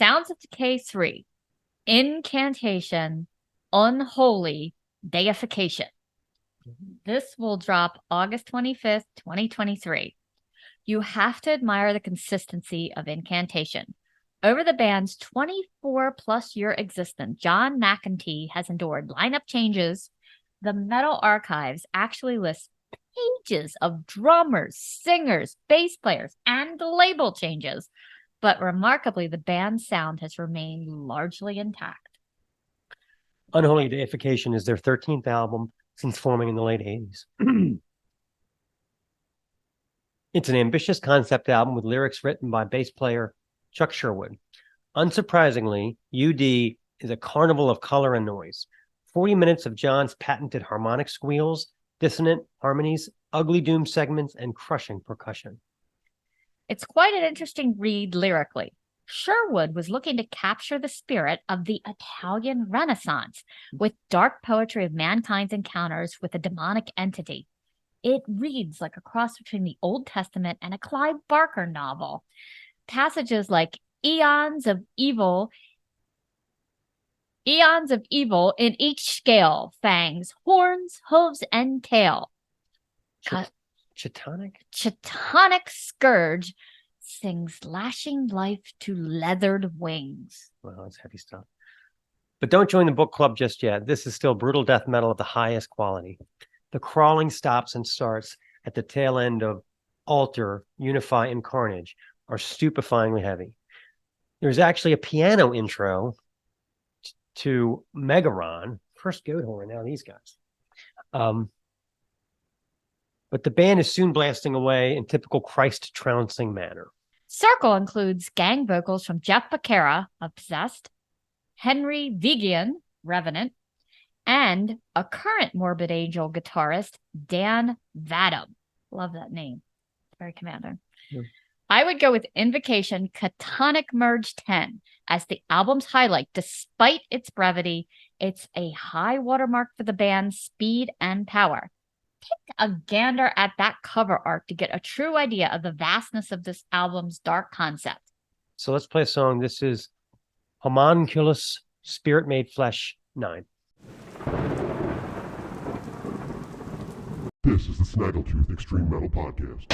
Sounds of Decay 3, Incantation, Unholy Deification. This will drop August 25th, 2023. You have to admire the consistency of Incantation. Over the band's 24-plus year existence, John McEntee has endured lineup changes. The Metal Archives actually lists pages of drummers, singers, bass players, and label changes. But remarkably, the band's sound has remained largely intact. Unholy Deification is their 13th album since forming in the late 80s. It's an ambitious concept album with lyrics written by bass player Chuck Sherwood. Unsurprisingly, UD is a carnival of color and noise. 40 minutes of John's patented harmonic squeals, dissonant harmonies, ugly doom segments, and crushing percussion. It's quite an interesting read lyrically. Sherwood was looking to capture the spirit of the Italian Renaissance with dark poetry of mankind's encounters with a demonic entity. It reads like a cross between the Old Testament and a Clive Barker novel. Passages like eons of evil in each scale, fangs, horns, hooves, and tail. Chitonic scourge sings lashing life to leathered wings. Well, that's heavy stuff. But don't join the book club just yet. This is still brutal death metal of the highest quality. The crawling stops and starts at the tail end of Altar, Unify, and Carnage are stupefyingly heavy. There's actually a piano intro to Megaron. First goat horn, now these guys. But the band is soon blasting away in typical Christ-trouncing manner. Circle includes gang vocals from Jeff Becerra of Possessed, Henry Vigian, Revenant, and a current Morbid Angel guitarist, Dan Vadum. Love that name. Very commanding. Yeah. I would go with Invocation Catonic Merge 10 as the album's highlight. Despite its brevity, it's a high watermark for the band's speed and power. Take a gander at that cover art to get a true idea of the vastness of this album's dark concept. So let's play a song. This is Homunculus Spirit Made Flesh 9. This is the Snaggletooth Extreme Metal Podcast.